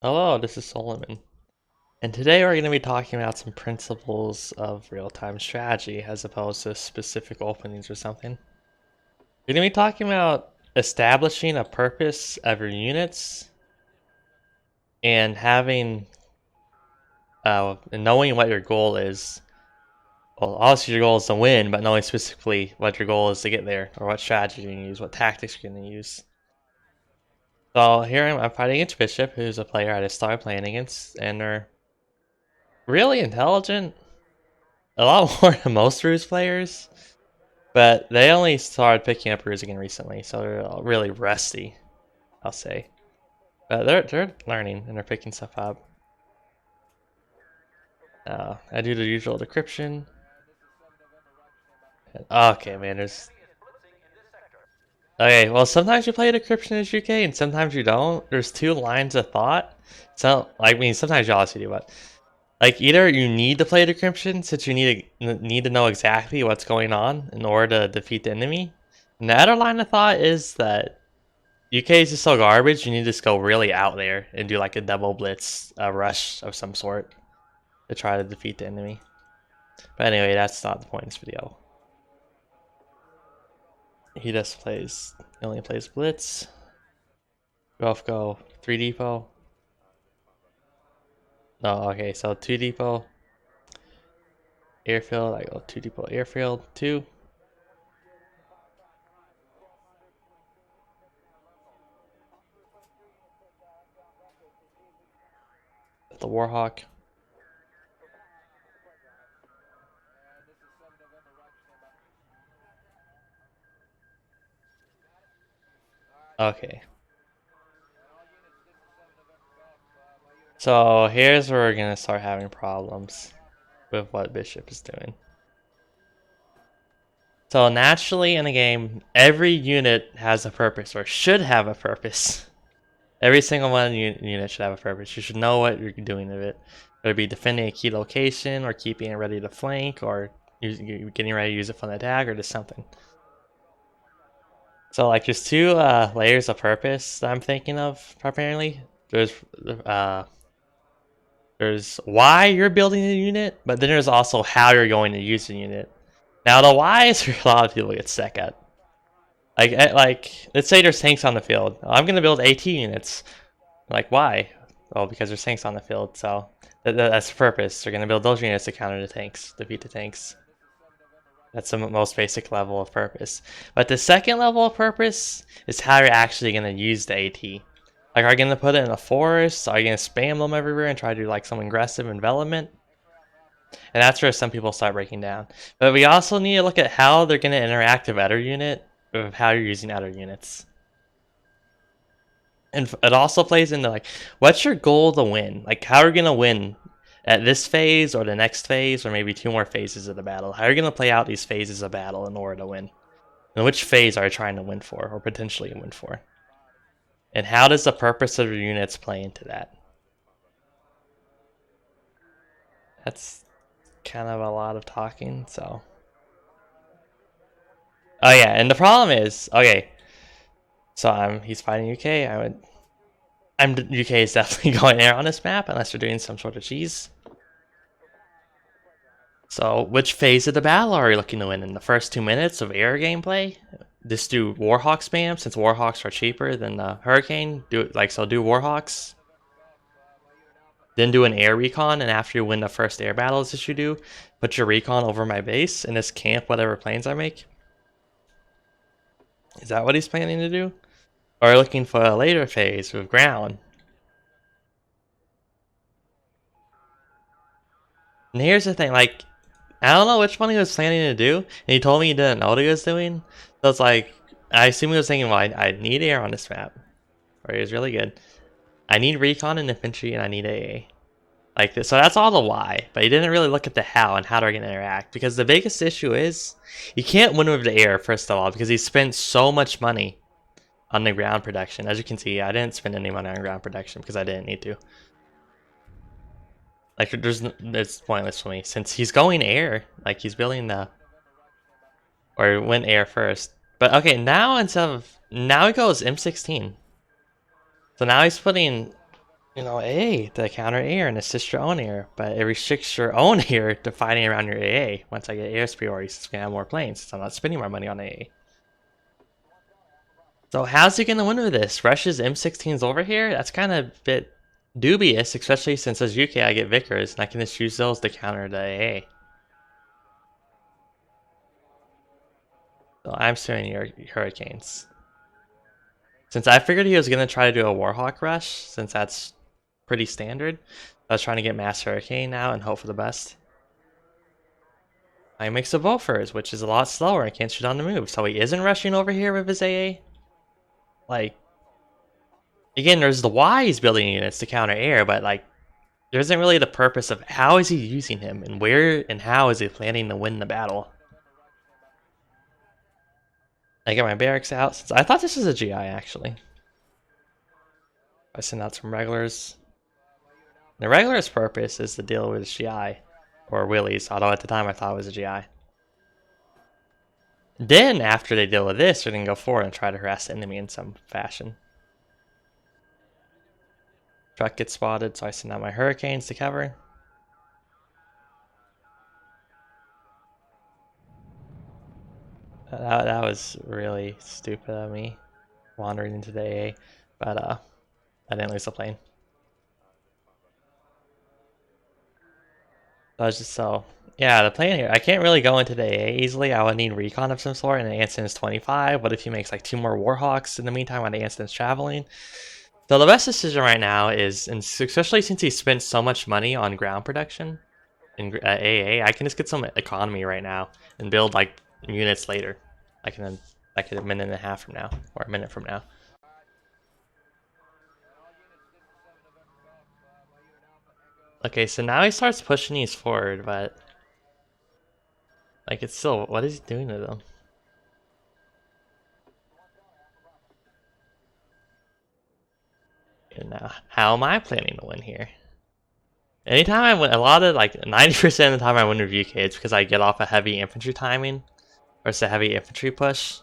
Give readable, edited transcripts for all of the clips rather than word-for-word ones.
Hello, this is Solomon, and today we're going to be talking about some principles of real-time strategy as opposed to specific openings or something. We're going to be talking about establishing a purpose of your units and having and knowing what your goal is. Well, obviously your goal is to win, but knowing specifically what your goal is to get there, or what strategy you're going to use, what tactics you're going to use. So here I'm fighting against Bishop, who's a player I just started playing against, and they're really intelligent. A lot more than most RUSE players, but they only started picking up RUSE again recently, so they're really rusty, I'll say. But they're learning and they're picking stuff up. I do the usual decryption. Okay, man, there's... Okay, well, sometimes you play decryption as UK and sometimes you don't. There's two lines of thought. So, I mean, sometimes you obviously do, but like either you need to play decryption since you need to know exactly what's going on in order to defeat the enemy. And the other line of thought is that UK is just so garbage, you need to just go really out there and do like a double blitz rush of some sort to try to defeat the enemy. But anyway, that's not the point of this video. He only plays blitz. Go 3 depot. No, okay, so 2 depot. Airfield, I go 2 depot airfield, 2. The Warhawk. Okay. So here's where we're gonna start having problems with what Bishop is doing. So naturally in a game, every unit has a purpose, or should have a purpose. Every single one unit should have a purpose. You should know what you're doing with it. Whether it be defending a key location, or keeping it ready to flank, or getting ready to use it from the attack, or just something. So like there's two layers of purpose that I'm thinking of primarily. There's why you're building a unit, but then there's also how you're going to use the unit. Now the why is where a lot of people get stuck at. Like let's say there's tanks on the field. I'm gonna build AT units. Like why? Well, because there's tanks on the field, so that's the purpose. They're gonna build those units to counter the tanks, defeat the tanks. That's the most basic level of purpose. But the second level of purpose is how you're actually gonna use the AT. Like, are you gonna put it in a forest? Are you gonna spam them everywhere and try to do like some aggressive envelopment? And that's where some people start breaking down. But we also need to look at how they're gonna interact with other unit, with how you're using other units. And it also plays into like, what's your goal to win? Like, how are you gonna win at this phase or the next phase or maybe 2 more phases of the battle? How are you gonna play out these phases of battle in order to win? And which phase are you trying to win for, or potentially win for? And how does the purpose of your units play into that? That's kind of a lot of talking, so. Oh yeah, and the problem is, okay, so he's fighting UK. UK is definitely going air on this map unless they're doing some sort of cheese. So which phase of the battle are you looking to win? In the first 2 minutes of air gameplay? Just do Warhawk spam since Warhawks are cheaper than the Hurricane. Do Warhawks. Then do an air recon, and after you win the first air battles that you do, put your recon over my base and just camp whatever planes I make. Is that what he's planning to do? Or looking for a later phase with ground? And here's the thing, like, I don't know which one he was planning to do, and he told me he didn't know what he was doing. So it's like, I assume he was thinking, well, I need air on this map. Or he was really good. I need recon and infantry, and I need AA. Like this. So that's all the why, but he didn't really look at the how and how they're going to interact. Because the biggest issue is, you can't win with the air, first of all, because he spent so much money on the ground production. As you can see, I didn't spend any money on ground production because I didn't need to. Like, it's pointless for me since he's going air. Like, he's building the, or went air first. But okay, now he goes M16. So now he's putting AA to counter air and assist your own air, but it restricts your own air to fighting around your AA. Once I get air superiority, since we have more planes, since I'm not spending more money on AA. So how's he gonna win with this? Rush's M16's over here? That's kind of a bit dubious, especially since as UK I get Vickers, and I can just use those to counter the AA. So I'm suing your Hurricanes. Since I figured he was gonna try to do a Warhawk rush, since that's pretty standard, I was trying to get Mass Hurricane now and hope for the best. I mix of Wolfers, which is a lot slower and can't shoot on the move, so he isn't rushing over here with his AA. Like, again, there's the why he's building units to counter air, but like, there isn't really the purpose of how is he using him and where and how is he planning to win the battle. I get my barracks out since I thought this was a GI actually. I send out some regulars. The regular's purpose is to deal with GI or Willies, although at the time I thought it was a GI. Then after they deal with this, they're gonna go forward and try to harass the enemy in some fashion. Truck gets spotted, so I send out my Hurricanes to cover. That was really stupid of me, wandering into the AA, but I didn't lose the plane. Yeah, the plane here, I can't really go into the AA easily. I would need recon of some sort, and the Anson's 25. What if he makes like 2 more Warhawks in the meantime while the Anson's traveling? So the best decision right now is, and especially since he spent so much money on ground production in AA, I can just get some economy right now and build like units later. Like a minute and a half from now, or a minute from now. Okay, so now he starts pushing these forward, but like it's still, what is he doing to them? And now, how am I planning to win here? Anytime I win, a lot of like 90% of the time I win with UK, it's because I get off a heavy infantry timing, or it's a heavy infantry push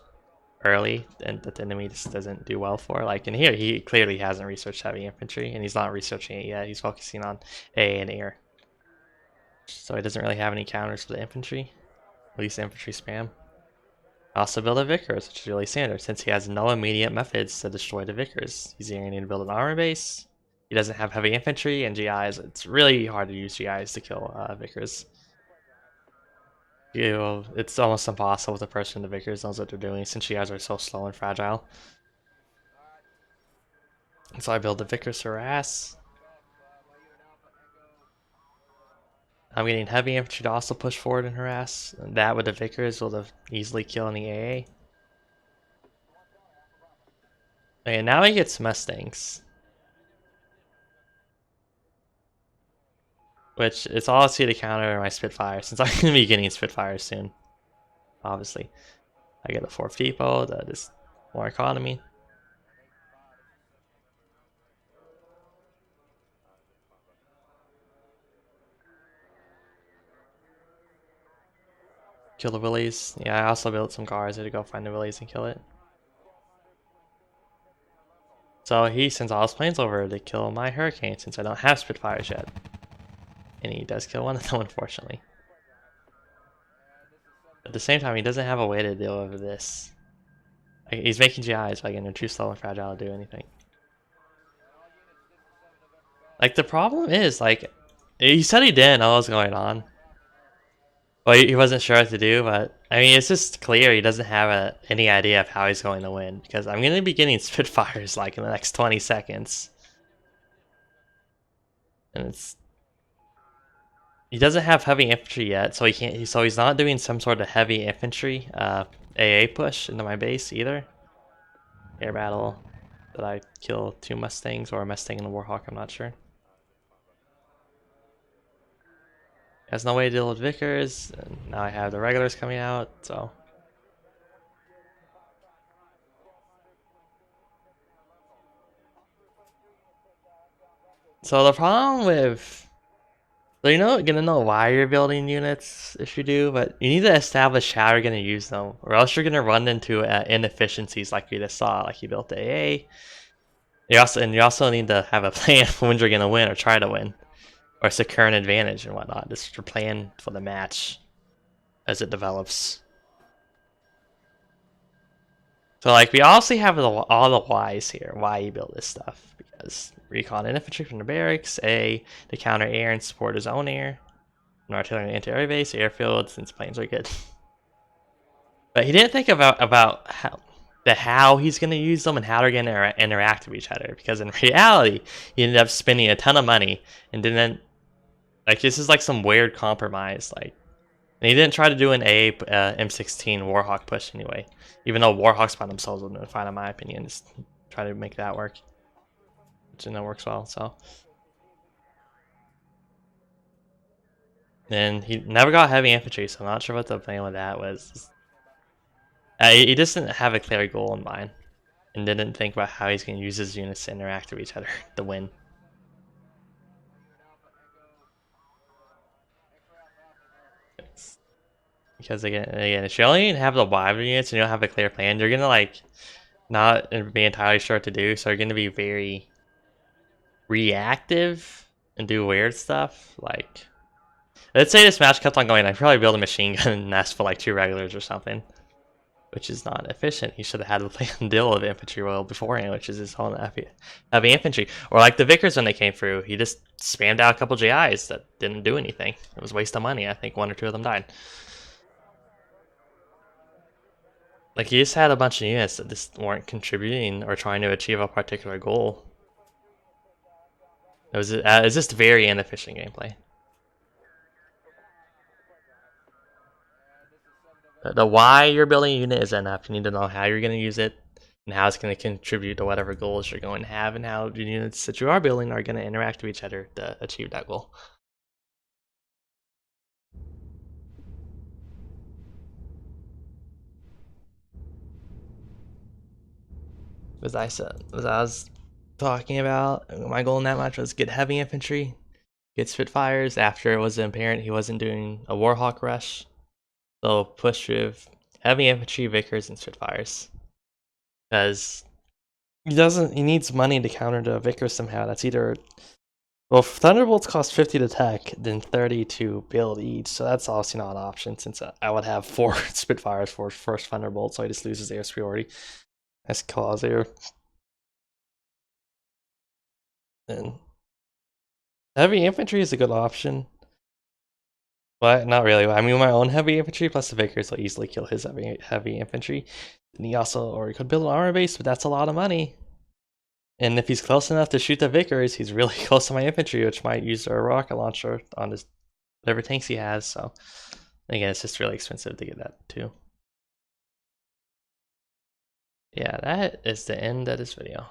early, and that the enemy just doesn't do well for. Like in here, he clearly hasn't researched heavy infantry, and he's not researching it yet. He's focusing on A and air, so he doesn't really have any counters for the infantry, at least infantry spam. Also build a Vickers, which is really standard, since he has no immediate methods to destroy the Vickers. He's either going to need to build an armor base, he doesn't have heavy infantry, and GIs. It's really hard to use GIs to kill Vickers. It's almost impossible with a person in the Vickers knows what they're doing, since GIs are so slow and fragile. So I build the Vickers to harass. I'm getting heavy infantry to also push forward and harass. And that with the Vickers will easily kill the AA. Okay, now he gets Mustangs. Which it's all to counter my Spitfire, since I'm going to be getting Spitfires soon. Obviously. I get a 4th depot, that is more economy. Kill the Willies. Yeah, I also built some cars to go find the Willies and kill it. So he sends all his planes over to kill my Hurricane, since I don't have Spitfires yet. And he does kill one of them, unfortunately. At the same time, he doesn't have a way to deal with this. He's making GIs, but again, they're too slow and fragile to do anything. Like, the problem is, like, he said he didn't know what was going on. Well, he wasn't sure what to do, but I mean, it's just clear he doesn't have any idea of how he's going to win, because I'm going to be getting Spitfires like in the next 20 seconds. And he doesn't have heavy infantry yet, so he's not doing some sort of heavy infantry AA push into my base either. Air battle. Did I kill 2 Mustangs or a Mustang and a Warhawk? I'm not sure. Has no way to deal with Vickers, and now I have the regulars coming out, so. So the problem with, so gonna know why you're building units if you do, but you need to establish how you're gonna use them, or else you're gonna run into inefficiencies like we just saw, like you built AA, You also need to have a plan for when you're gonna win or try to win, or secure an advantage and whatnot. Just your plan for the match as it develops. So like we also have all the whys here, why you build this stuff. Because recon and infantry from the barracks, A, to counter air and support his own air, an artillery and anti-air base, airfield, since planes are good. But he didn't think about how he's gonna use them and how they're gonna interact with each other. Because in reality, he ended up spending a ton of money and didn't like this is like some weird compromise. Like, and he didn't try to do an M16 Warhawk push anyway. Even though Warhawks by themselves wouldn't have been fine in my opinion. Just try to make that work, which then works well. So. And he never got heavy infantry, so I'm not sure what the plan with that was. He just didn't have a clear goal in mind, and didn't think about how he's going to use his units to interact with each other to win. Because again, if you only have the wide units and you don't have a clear plan, you're gonna like not be entirely sure what to do. So you're gonna be very reactive and do weird stuff. Like, let's say this match kept on going, I'd probably build a machine gun and nest for like 2 regulars or something, which is not efficient. He should have had the plan deal of infantry well beforehand, which is his whole heavy infantry. Or like the Vickers when they came through, he just spammed out a couple JIs that didn't do anything. It was a waste of money. I think 1 or 2 of them died. Like, he just had a bunch of units that just weren't contributing or trying to achieve a particular goal. It was just very inefficient gameplay. The why you're building a unit is enough. You need to know how you're going to use it and how it's going to contribute to whatever goals you're going to have, and how the units that you are building are going to interact with each other to achieve that goal. As I was talking about, my goal in that match was get heavy infantry, get Spitfires. After it was apparent he wasn't doing a Warhawk rush, so push with heavy infantry, Vickers, and Spitfires. Because he needs money to counter the Vickers somehow. That's either, well, Thunderbolts cost 50 to tech, then 30 to build each, so that's obviously not an option since I would have 4 Spitfires for first Thunderbolt, so he just loses air superiority. That's cause air. And heavy infantry is a good option, but not really. I mean, my own heavy infantry plus the Vickers will easily kill his heavy infantry. And he also, or he could build an armor base, but that's a lot of money. And if he's close enough to shoot the Vickers, he's really close to my infantry, which might use a rocket launcher on his whatever tanks he has. So again, it's just really expensive to get that too. Yeah, that is the end of this video.